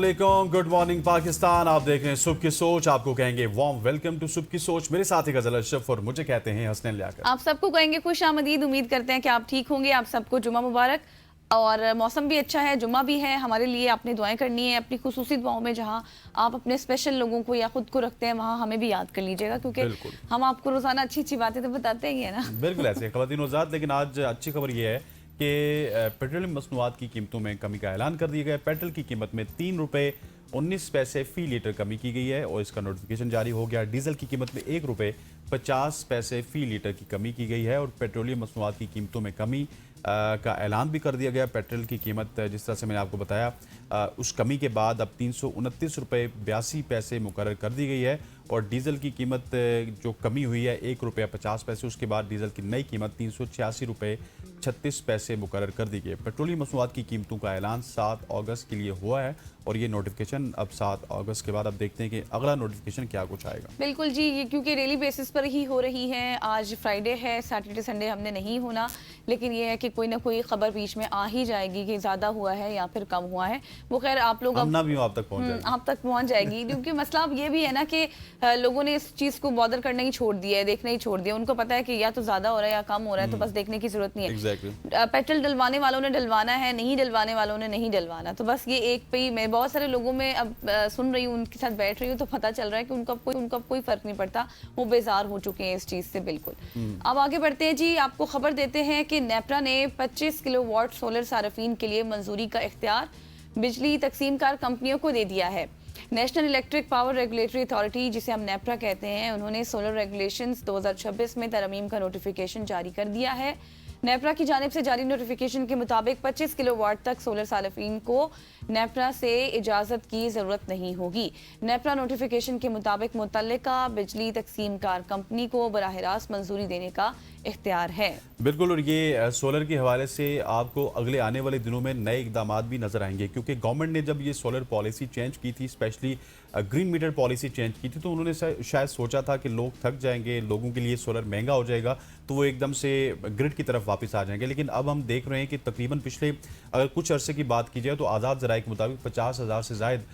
वालेकुम, good morning Pakistan. आप देख रहे हैं सुबह की सोच। आपको कहेंगे वार्म वेलकम टू सुबह की सोच। मेरे साथ ही गजल अशरफ और मुझे कहते हैं हसनैन लियाकत। आप सबको कहेंगे खुश आमदीद। उम्मीद करते हैं कि आप ठीक होंगे। आप सबको जुमा मुबारक। और मौसम भी अच्छा है, जुमा भी है। हमारे लिए आपने दुआएं करनी है अपनी खुसूसी दुआओं में। जहां आप अपने स्पेशल लोगों को या खुद को रखते हैं वहां हमें भी याद कर लीजिएगा, क्योंकि बिल्कुल हम आपको रोजाना अच्छी अच्छी बातें तो बताते ही है ना। बिल्कुल ऐसे ख़वातीन वज़ात। लेकिन आज अच्छी खबर यह है कि पेट्रोलियम मसनूआत की कीमतों में कमी का ऐलान कर दिया गया है। पेट्रोल की कीमत में 3 रुपये 19 पैसे फ़ी लीटर कमी की गई है और इसका नोटिफिकेशन जारी हो गया। डीजल की कीमत में 1 रुपये 50 पैसे फ़ी लीटर की कमी की गई है और पेट्रोलियम मसनूआत की कीमतों में कमी का ऐलान भी कर दिया गया। पेट्रोल की कीमत जिस तरह से मैंने आपको बताया, उस कमी के बाद अब 329 रुपये 82 पैसे मुकर्रर कर दी गई है और डीजल की कीमत जो कमी हुई है 1 रुपया 50 पैसे, उसके बाद डीजल की नई कीमत 386 रुपये 36 पैसे मुकर्रर कर दी गई है। पेट्रोलियम मसनूआत की कीमतों का ऐलान 7 अगस्त के लिए हुआ है और ये नोटिफिकेशन अब 7 अगस्त के बाद अब देखते हैं कि अगला नोटिफिकेशन क्या कुछ आएगा। बिल्कुल जी, ये क्योंकि डेली बेसिस पर ही हो रही है। आज फ्राइडे है, सैटरडे संडे हमने नहीं होना, लेकिन ये है कि कोई ना कोई खबर बीच में आ ही जाएगी कि ज़्यादा हुआ है या फिर कम हुआ है। वो खैर आप लोग हम अब ना भी हो आप तक पहुंच जाएगी। आप तक पहुंच जाएगी। क्योंकि मसला अब ये भी है ना कि लोगों ने इस चीज़ को बॉदर करना ही छोड़ दिया है, देखना ही छोड़ दिया। उनको पता है कि या तो ज़्यादा हो रहा है या कम हो रहा है, तो बस देखने की जरूरत नहीं है। एग्जैक्टली। पेट्रोल डलवाने वालों ने डलवाना है, नहीं डलवाने वालों ने नहीं डलवाना। तो बस ये एक पे ही मैं बहुत सारे लोगों में अब सुन रही हूँ, उनके साथ बैठ रही हूँ, तो पता चल रहा है कि उनका कोई फर्क नहीं पड़ता। वो बेजार हो चुके हैं इस चीज से। बिल्कुल। अब आगे बढ़ते हैं जी। आपको खबर देते हैं कि नेपरा ने 25 किलोवाट सोलर सार्फिन के लिए मंजूरी का इख्तियार बिजली तकसीमकार कंपनियों को दे दिया है। National electric power regulatory authority, जिसे हम नेपरा कहते हैं, उन्होंने सोलर रेगुलेशंस 2026 में तरमीम का नोटिफिकेशन जारी कर दिया है। नेपरा की जानिब से जारी नोटिफिकेशन के मुताबिक 25 किलोवाट तक सोलर सार्फिन को नेपरा से इजाज़त की ज़रूरत नहीं होगी। नेपरा नोटिफिकेशन के मुताबिक मुतल्लिका बिजली तकसीमकार कंपनी को बराह रास्त मंजूरी देने का इख्तियार है। बिल्कुल। और ये सोलर के हवाले से आपको अगले आने वाले दिनों में नए इकदाम भी नजर आएंगे, क्योंकि गवर्नमेंट ने जब ये सोलर पॉलिसी चेंज की थी, specially green meter policy change की थी, तो उन्होंने शायद सोचा था कि लोग थक जाएंगे, लोगों के लिए सोलर महंगा हो जाएगा, तो वो एकदम से ग्रिड की तरफ वापस आ जाएंगे। लेकिन अब हम देख रहे हैं कि तकरीबन पिछले अगर कुछ अरसे की बात की जाए तो आज़ाद ज़राए के मुताबिक 50,000 से ज़ायद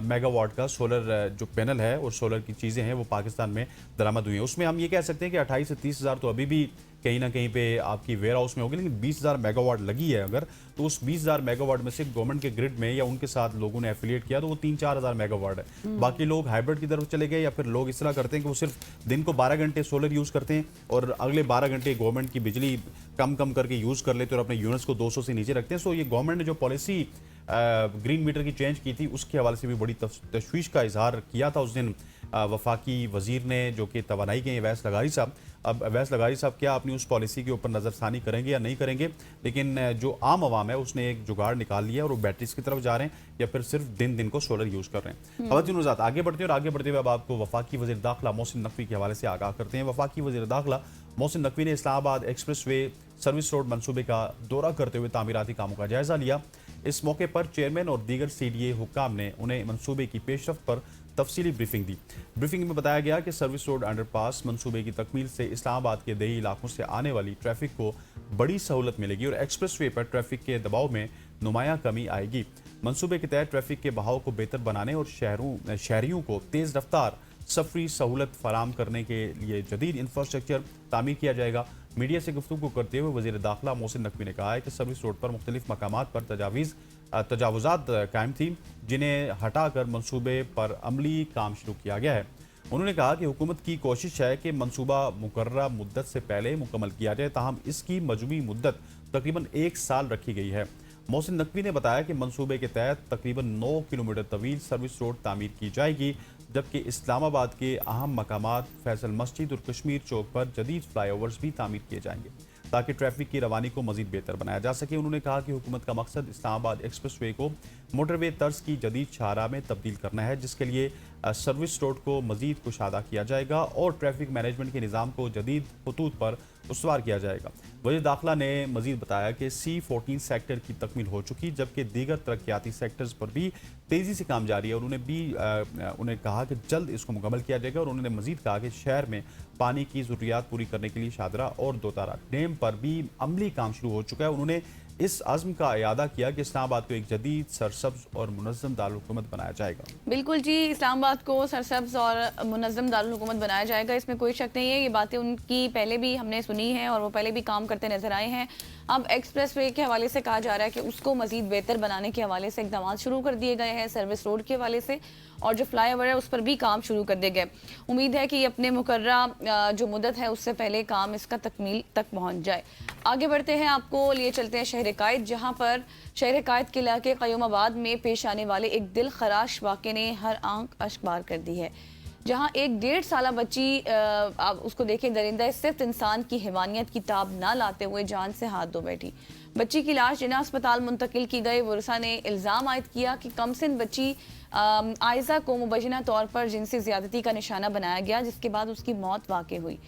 मेगावाट का सोलर जो पैनल है और सोलर की चीज़ें हैं वो पाकिस्तान में दरामद हुई हैं। उसमें हम ये कह सकते हैं कि 28 से 30,000 तो अभी भी कहीं ना कहीं पे आपकी वेयर हाउस में होगी, लेकिन 20,000 मेगावाट लगी है अगर, तो उस 20,000 मेगावाट में से गवर्नमेंट के ग्रिड में या उनके साथ लोगों ने एफिलिएट किया तो वो 3-4 हज़ार मेगावाट है। बाकी लोग हाइब्रिड की तरफ चले गए या फिर लोग इस तरह करते हैं कि वो सिर्फ दिन को 12 घंटे सोलर यूज़ करते हैं और अगले 12 घंटे गवर्नमेंट की बिजली कम कम करके यूज़ कर लेते हैं और अपने यूनिट्स को 200 से नीचे रखते हैं। सो ये गवर्नमेंट ने जो पॉलिसी ग्रीन मीटर की चेंज की थी उसके हवाले से भी बड़ी तशवीश का इजहार किया था उस दिन वफाकी वजीर ने, जो कि तवानाई के अवैस लगारी साहब। अब अवैस लगारी साहब क्या अपनी उस पॉलिसी के ऊपर नज़रसानी करेंगे या नहीं करेंगे, लेकिन जो आम आवाम है उसने एक जुगाड़ निकाल लिया और वो बैटरीज की तरफ जा रहे हैं या फिर सिर्फ दिन दिन को सोलर यूज़ कर रहे हैं। ख़वातीन वज़ात आगे बढ़ते हैं और आगे बढ़ते हुए अब आपको वफाकी वज़ीर दाखिला मोहसिन नकवी के हवाले से आगाह करते हैं। वफाकी वज़ीर दाखिला मोहसिन नकवी ने Islamabad express way service road मनसूबे का दौरा करते हुए तामीराती कामों का जायजा लिया। इस मौके पर चेयरमैन और दीगर CDA हुक्काम ने उन्हें मनसूबे की पेशरफ पर तफसीली ब्रीफिंग दी। ब्रीफिंग में बताया गया कि सर्विस रोड अंडरपास मनसूबे की तकमील से इस्लामाबाद के देही इलाकों से आने वाली ट्रैफिक को बड़ी सहूलत मिलेगी और एक्सप्रेस वे पर ट्रैफिक के दबाव में नुमाया कमी आएगी। मनसूबे के तहत ट्रैफिक के बहाव को बेहतर बनाने और शहरियों को तेज़ रफ्तार सफरी सहूलत फराम करने के लिए जदीद इंफ्रास्ट्रक्चर तामीर किया जाएगा। मीडिया से गुफ्तगू करते हुए वज़ीर दाखिला मोहसिन नकवी ने कहा है कि सर्विस रोड पर मुख्तलिफ मकामात पर तजावुज़ात कायम थी, जिन्हें हटाकर मनसूबे पर अमली काम शुरू किया गया है। उन्होंने कहा कि हुकूमत की कोशिश है कि मनसूबा मुकर्ररा मुद्दत से पहले मुकम्मल किया जाए, ताहम इसकी मजमूई मुद्दत तकरीबन 1 साल रखी गई है। मोहसिन नकवी ने बताया कि मनसूबे के तहत तकरीबन 9 किलोमीटर तवील सर्विस रोड तामीर की जाएगी, जबकि इस्लामाबाद के अहम मकामात फैसल मस्जिद और कश्मीर चौक पर जदीद फ्लाईओवर्स भी तामीर किए जाएंगे ताकि ट्रैफिक की रवानी को मजीद बेहतर बनाया जा सके। उन्होंने कहा कि हुकूमत का मकसद इस्लामाबाद एक्सप्रेस वे को मोटरवे तर्ज की जदीद शाहराह में तब्दील करना है, जिसके लिए सर्विस रोड को मजीद कुशादा किया जाएगा और ट्रैफिक मैनेजमेंट के निज़ाम को जदीद खतूत पर उसवार किया जाएगा। वज़ीर दाखिला ने मजीद बताया कि C14 सेक्टर की तकमील हो चुकी, जबकि दीगर तरक्याती सेक्टर्स पर भी तेज़ी से काम जारी है। उन्हें कहा कि जल्द इसको मुकम्मल किया जाएगा और उन्होंने मजीद कहा कि शहर में पानी की ज़रूरियात पूरी करने के लिए शादरा और दोतारा डैम पर भी अमली काम शुरू हो चुका है। उन्होंने इस अज़्म का इरादा किया कि इस्लामाबाद को एक जदीद, सरसब्ज और मुनज़्ज़म दारुल-हुकूमत बनाया जाएगा। बिल्कुल जी, इस्लामाबाद को सरसब्ज़ और मुनज़्ज़म दारुल हुकूमत बनाया जाएगा, इसमें कोई शक नहीं है। ये बातें उनकी पहले भी हमने सुनी हैं और वो पहले भी काम करते नजर आए हैं। अब एक्सप्रेस वे के हवाले से कहा जा रहा है कि उसको मज़ीद बेहतर बनाने के हवाले से इक़दाम शुरू कर दिए गए हैं, सर्विस रोड के हवाले से, और जो फ्लाईओवर है उस पर भी काम शुरू कर दिए गए। उम्मीद है कि ये अपने मुकर्ररा जो मुद्दत है उससे पहले काम इसका तकमील तक पहुँच जाए। आगे बढ़ते हैं, आपको लिए चलते हैं शहर कायद, जहाँ पर शहर कायद के इलाके क़यूमाबाद में पेश आने वाले एक दिल खराश वाक़े ने हर आंख अश्कबार कर दी है। जहाँ एक 1.5 साला बच्ची, आप उसको देखें, दरिंदा सिर्फ इंसान की हैवानियत की ताब ना लाते हुए जान से हाथ धो बैठी। बच्ची की लाश जिना अस्पताल मुंतकिल की गई। वरसा ने इल्ज़ाम आयद किया कि कमसिन बच्ची आयजा को मुबैना तौर पर जिनसी ज़्यादती का निशाना बनाया गया, जिसके बाद उसकी मौत वाक़ हुई।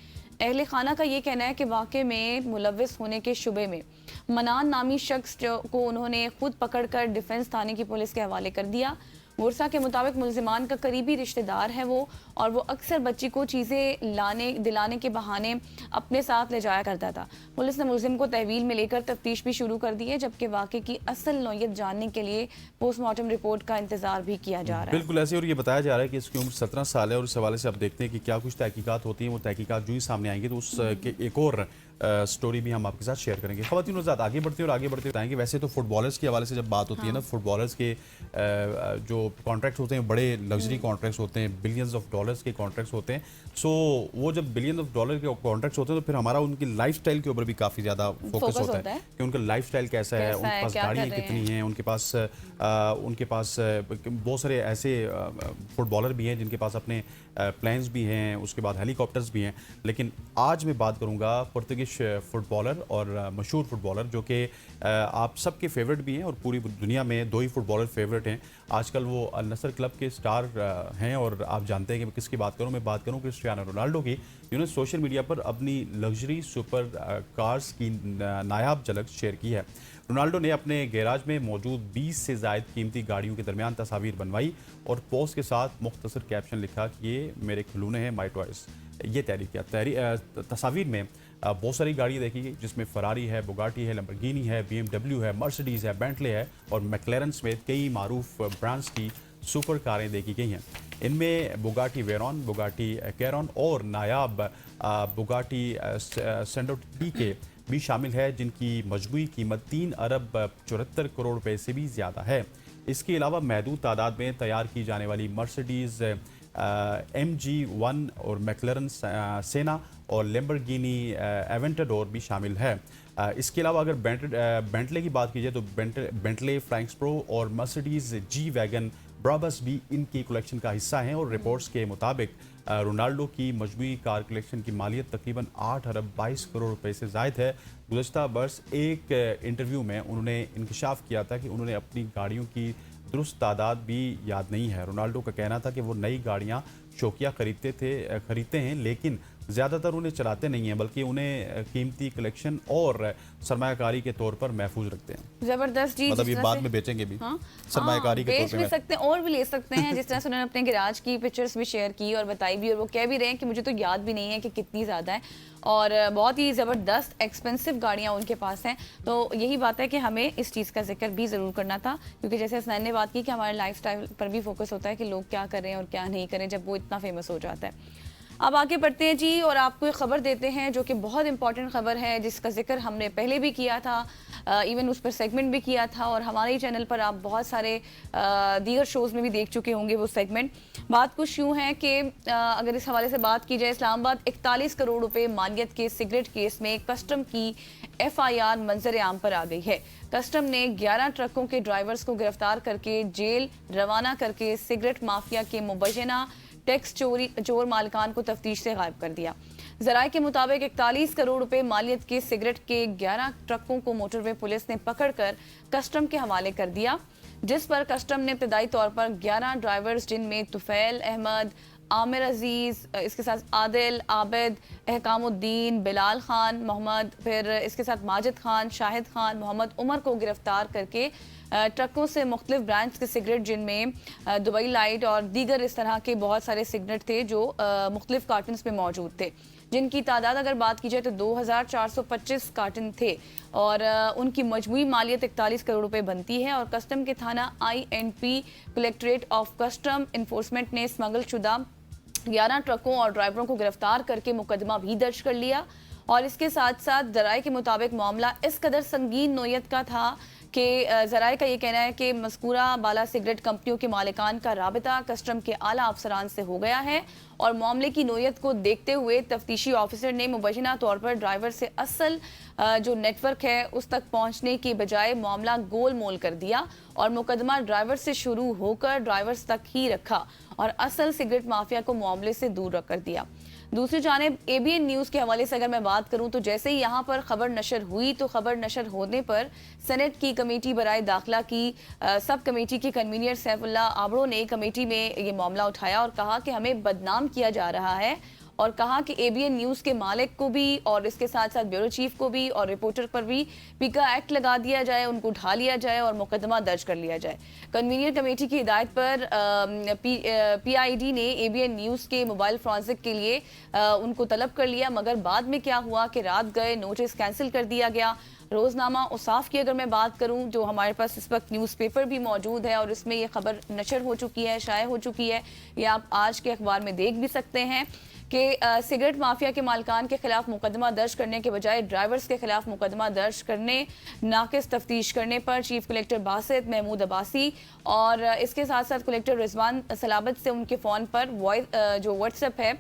अहले खाना का ये कहना है कि वाक़े में मुलव्विस होने के शुबे में मनान नामी शख्स को उन्होंने खुद पकड़कर डिफेंस थाने की पुलिस के हवाले कर दिया। मुरसा के मुताबिक मुल्जिमान का करीबी रिश्तेदार है वो, और वो अक्सर बच्ची को चीज़ें दिलाने के बहाने अपने साथ ले जाया करता था। पुलिस ने मुल्जिम को तहवील में लेकर तफ्तीश भी शुरू कर दी है, जबकि वाक़े की असल नौयत जानने के लिए पोस्टमार्टम रिपोर्ट का इंतजार भी किया जा रहा है। बिल्कुल ऐसे, और ये बताया जा रहा है कि इसकी उम्र 17 साल है, और इस हवाले से अब देखते हैं कि क्या कुछ तहकीकात होती हैं। वो तहकीकात जो ही सामने आएंगी तो उसके एक और स्टोरी भी हम आपके साथ शेयर करेंगे। ख़वातीन ज़ात आगे बढ़ते हैं और आगे बढ़ते बताएंगे। वैसे तो फुटबॉलर्स के हवाले से जब बात होती है ना, फुटबॉलर्स के जो कॉन्ट्रैक्ट्स होते हैं, बड़े लग्जरी कॉन्ट्रैक्ट्स होते हैं, बिलियंस ऑफ डॉलर्स के कॉन्ट्रैक्ट्स होते हैं। सो वो जब बिलियन ऑफ डॉलर के कॉन्ट्रैक्ट्स होते हैं तो फिर हमारा उनकी लाइफस्टाइल के ऊपर भी काफ़ी ज़्यादा फोकस होता है कि उनका लाइफस्टाइल कैसा है, उनके पास गाड़ियाँ कितनी हैं, उनके पास बहुत सारे ऐसे फुटबॉलर भी हैं जिनके पास अपने प्लेन्स भी हैं, उसके बाद हेलीकॉप्टर्स भी हैं। लेकिन आज मैं बात करूंगा पुर्तगालिश फुटबॉलर और मशहूर फुटबॉलर जो कि आप सबके फेवरेट भी हैं, और पूरी दुनिया में 2 ही फुटबॉलर फेवरेट हैं आजकल। वो अल नसर क्लब के स्टार हैं, और आप जानते हैं कि मैं किसकी बात करूं। मैं बात करूं क्रिस्टियानो रोनाल्डो की, जिन्होंने सोशल मीडिया पर अपनी लग्जरी सुपर कार्स की नायाब झलक शेयर की है। रोनाल्डो ने अपने गैराज में मौजूद 20 से ज़ायद कीमती गाड़ियों के दरमियान तस्वीर बनवाई और पोस्ट के साथ मुख्तसर कैप्शन लिखा कि ये मेरे खिलौने हैं, माई टॉयस। ये तहरीर किया। तस्वीर में बहुत सारी गाड़ियाँ देखी गई, जिसमें फरारी है, बुगाटी है, लैम्बोर्गिनी है, BMW है, मर्सिडीज़ है, बेंटले है और मैक्लेरन समेत कई मारूफ ब्रांड्स की सुपर कारें देखी गई हैं। इनमें बुगाटी वेरॉन, बुगाटी कैरॉन और नायाब बुगाटी सेंडोटी के भी शामिल है, जिनकी मजमूई कीमत 3 अरब 74 करोड़ रुपए से भी ज़्यादा है। इसके अलावा महदूद तादाद में तैयार की जाने वाली मर्सिडीज़ MG1 और मैक्लेरन सेना और लैम्बोर्गिनी एवेंटाडोर भी शामिल है। इसके अलावा अगर बेंटले की बात की जाए तो बेंटले फ्लैंक्स प्रो और मर्सिडीज़ जी वैगन ब्राबस भी इनकी कलेक्शन का हिस्सा हैं, और रिपोर्ट्स के मुताबिक रोनाल्डो की मजमूई कार कलेक्शन की मालियत तकरीबन 8 अरब 22 करोड़ रुपए से ज़ायद है। गुज़श्ता बरस एक इंटरव्यू में उन्होंने इंकशाफ किया था कि उन्होंने अपनी गाड़ियों की दुरुस्त तादाद भी याद नहीं है। रोनाल्डो का कहना था कि वो नई गाड़ियाँ शौकिया खरीदते हैं, लेकिन ज़्यादातर उन्हें चलाते नहीं हैं, बल्कि उन्हें कीमती कलेक्शन और सरमायाकारी के तौर पर महफूज रखते हैं। जबरदस्त जी, मतलब ये बाद में बेचेंगे भी, सरमायाकारी के तौर पे बेच भी सकते हैं और भी ले सकते हैं। जिस तरह से उन्होंने अपने गैराज की पिक्चर्स भी शेयर की और बताई भी, और वो कह भी रहे हैं कि मुझे तो याद भी नहीं है कि कितनी ज़्यादा है, और बहुत ही ज़बरदस्त एक्सपेंसिव गाड़ियाँ उनके पास हैं। तो यही बात है कि हमें इस चीज़ का जिक्र भी ज़रूर करना था, क्योंकि जैसे हसनैन ने बात की कि हमारे लाइफस्टाइल पर भी फोकस होता है कि लोग क्या कर रहे हैं और क्या नहीं करें जब वो इतना फेमस हो जाता है। अब आगे बढ़ते हैं जी, और आपको एक खबर देते हैं जो कि बहुत इंपॉर्टेंट खबर है, जिसका जिक्र हमने पहले भी किया था, इवन उस पर सेगमेंट भी किया था, और हमारे ही चैनल पर आप बहुत सारे दीगर शोज़ में भी देख चुके होंगे वो सेगमेंट। बात कुछ यूँ है कि अगर इस हवाले से बात की जाए, इस्लामाबाद 41 करोड़ रुपए मालियत के सिगरेट केस में कस्टम की FIR मंजर आम पर आ गई है। कस्टम ने 11 ट्रकों के ड्राइवर्स को गिरफ्तार करके जेल रवाना करके सिगरेट माफिया के मुबैना टैक्स चोर मालिकान को तफ्तीश से गायब कर दिया। ज़राए के मुताबिक 41 करोड़ रुपए मालियत के सिगरेट के 11 ट्रकों को मोटरवे पुलिस ने पकड़कर कस्टम के हवाले कर दिया, जिस पर कस्टम ने इब्तदाई तौर पर 11 ड्राइवर्स, जिनमें तुफैल अहमद, आमिर अजीज़, इसके साथ आदिल, आबिद, अहकामुद्दीन, बिलाल खान मोहम्मद, फिर इसके साथ माजिद खान, शाहिद खान, मोहम्मद उमर को गिरफ्तार करके ट्रकों से मुख्तलिफ ब्रांड्स के सिगरेट, जिनमें दुबई लाइट और दीगर इस तरह के बहुत सारे सिगरेट थे जो मुख्तलिफ कार्टन्स में मौजूद थे। जिनकी तादाद अगर बात की जाए तो 2425 कार्टन थे और उनकी मजमूई मालियत 41 करोड़ रुपए बनती है। और कस्टम के थाना INP collectorate of custom enforcement ने स्मगल शुदा 11 ट्रकों और ड्राइवरों को गिरफ्तार करके मुकदमा भी दर्ज कर लिया। और इसके साथ साथ जराये के मुताबिक मामला इस कदर संगीन नोयत का था कि जराये का ये कहना है कि मज़कूरा बाला सिगरेट कंपनियों के मालिकान का राबिता कस्टम के आला अफसरान से हो गया है और मामले की नोयत को देखते हुए तफ्तीशी ऑफिसर ने मुबैना तौर पर ड्राइवर से असल जो नेटवर्क है उस तक पहुंचने की बजाय मामला गोल मोल कर दिया और मुकदमा ड्राइवर से शुरू होकर ड्राइवर्स तक ही रखा और असल सिगरेट माफिया को मामले से दूर रख कर दिया। दूसरी जानिब ABN न्यूज़ के हवाले से अगर मैं बात करूं तो जैसे ही यहाँ पर खबर नशर हुई तो खबर नशर होने पर सेनेट की कमेटी बराए दाखिला की सब कमेटी के कन्वीनर सैफुल्ला आबड़ो ने कमेटी में ये मामला उठाया और कहा कि हमें बदनाम किया जा रहा है और कहा कि ABN न्यूज़ के मालिक को भी और इसके साथ साथ ब्यूरो चीफ को भी और रिपोर्टर पर भी पीका एक्ट लगा दिया जाए, उनको उठा लिया जाए और मुकदमा दर्ज कर लिया जाए। कन्वीनर कमेटी की हिदायत पर PID ने ABN न्यूज़ के मोबाइल फ्रांसिक के लिए उनको तलब कर लिया, मगर बाद में क्या हुआ कि रात गए नोटिस कैंसिल कर दिया गया। रोज़नामा उसाफ की अगर मैं बात करूं जो हमारे पास इस वक्त न्यूज़पेपर भी मौजूद है और इसमें ये खबर नशर हो चुकी है, शाया हो चुकी है, ये आप आज के अखबार में देख भी सकते हैं कि सिगरेट माफिया के मालिकान के खिलाफ मुकदमा दर्ज करने के बजाय ड्राइवर्स के खिलाफ मुकदमा दर्ज करने, नाकिस तफ्तीश करने पर चीफ कलेक्टर बासित महमूद अब्बासी और इसके साथ साथ कलेक्टर रिजवान सलाबत से उनके फ़ोन पर जो व्हाट्सएप है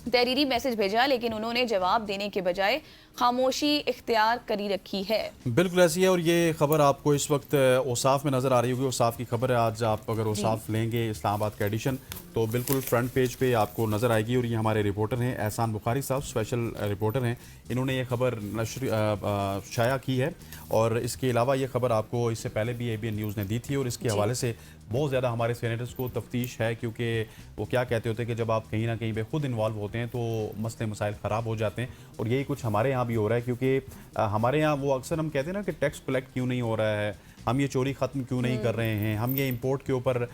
तहरीरी मैसेज भेजा, लेकिन उन्होंने जवाब देने के बजाय खामोशी इख्तियार करी रखी है। बिल्कुल ऐसी है और ये खबर आपको इस वक्त औसाफ में नज़र आ रही होगी। औसाफ की खबर है, आज आप अगर औसाफ लेंगे इस्लामाबाद का एडिशन तो बिल्कुल फ्रंट पेज पे आपको नज़र आएगी और ये हमारे रिपोर्टर हैं एहसान बुखारी साहब, स्पेशल रिपोर्टर हैं, इन्होंने ये खबर नशर शाया की है। और इसके अलावा ये खबर आपको इससे पहले भी ABN न्यूज़ ने दी थी और इसके हवाले से बहुत ज़्यादा हमारे सेनेटर्स को तफ्तीश है, क्योंकि वो क्या कहते होते हैं कि जब आप कहीं ना कहीं पे खुद इन्वॉल्व होते हैं तो मसले मसाइल ख़राब हो जाते हैं। और यही कुछ हमारे यहाँ भी हो रहा है, क्योंकि हमारे यहाँ वो अक्सर हम कहते हैं ना कि टैक्स कलेक्ट क्यों नहीं हो रहा है, हम ये चोरी ख़त्म क्यों नहीं कर रहे हैं, हम ये इंपोर्ट के ऊपर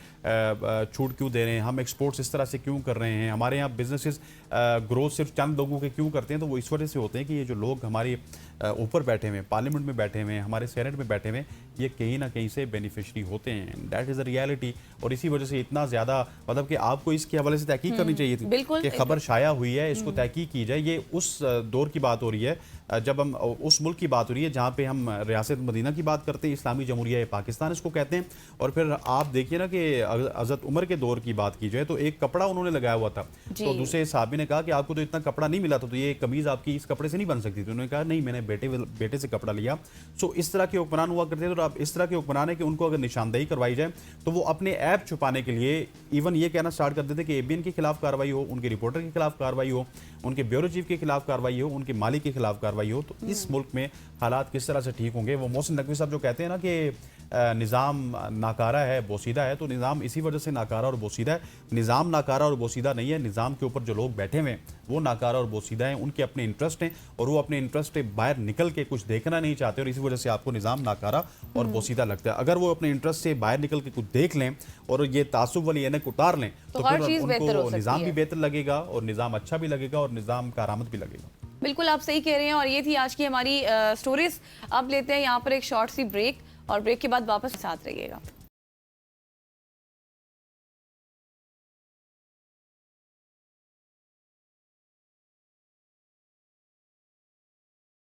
छूट क्यों दे रहे हैं, हम एक्सपोर्ट्स इस तरह से क्यों कर रहे हैं, हमारे यहाँ बिजनेसेस ग्रोथ सिर्फ चंद लोगों के क्यों करते हैं। तो वो इस वजह से होते हैं कि ये जो लोग हमारे ऊपर बैठे हुए हैं, पार्लियामेंट में बैठे हुए हैं, हमारे सेनेट में बैठे हुए हैं, ये कहीं ना कहीं से बेनिफिशरी होते हैं। That is a reality. और इसी वजह से इतना ज़्यादा मतलब कि आपको इसके हवाले से तहकीक करनी चाहिए थी कि खबर शाया हुई है, इसको तहकीक की जाए। ये उस दौर की बात हो रही है जब हम उस मुल्क की बात हो रही है जहाँ पे हम रियासत मदीना की बात करते हैं, इस्लामी जमहूरिया पाकिस्तान इसको कहते हैं। और फिर आप देखिए ना कि हज़रत उमर के दौर की बात की जाए तो एक कपड़ा उन्होंने लगाया हुआ था, तो दूसरे साहबी ने कहा कि आपको तो इतना कपड़ा नहीं मिला था, तो ये कमीज़ आपकी इस कपड़े से नहीं बन सकती थी। उन्होंने कहा नहीं, मैंने बेटे से कपड़ा लिया। सो इस तरह के हुक्मरान हुआ करते थे। तो आप इस तरह के हुक्मरान है कि उनको अगर निशानदेही करवाई जाए तो वो अपने ऐप छुपाने के लिए इवन ये कहना स्टार्ट कर देते कि ABN के खिलाफ कार्रवाई हो, उनके रिपोर्टर के खिलाफ कार्रवाई हो, उनके ब्यूरो चीफ के खिलाफ कार्रवाई हो, उनके मालिक के खिलाफ कार्रवाई हो। तो इस मुल्क में हालात किस तरह से ठीक होंगे। वो मोहसिन नकवी साहब जो कहते हैं ना कि निज़ाम नाकारा है, बोसीदा है, तो निज़ाम इसी वजह से नाकारा और बोसीदा है। निज़ाम नाकारा और बोसीदा नहीं है, निज़ाम के ऊपर जो लोग बैठे हुए हैं वो नाकारा और बोसीदा हैं, उनके अपने इंटरेस्ट हैं और वो अपने इंटरेस्ट से बाहर निकल के कुछ देखना नहीं चाहते और इसी वजह से आपको निज़ाम नाकारा और बोसीदा लगता है। अगर वो अपने इंटरेस्ट से बाहर निकल के कुछ देख लें और ये तासुब वाली एनक उतार लें तो फिर उनको निज़ाम भी बेहतर लगेगा और निज़ाम अच्छा भी लगेगा और निज़ाम कारामद भी लगेगा। बिल्कुल आप सही कह रहे हैं और ये थी आज की हमारी स्टोरीज। अब लेते हैं यहाँ पर एक शॉर्ट सी ब्रेक और ब्रेक के बाद वापस साथ रहिएगा।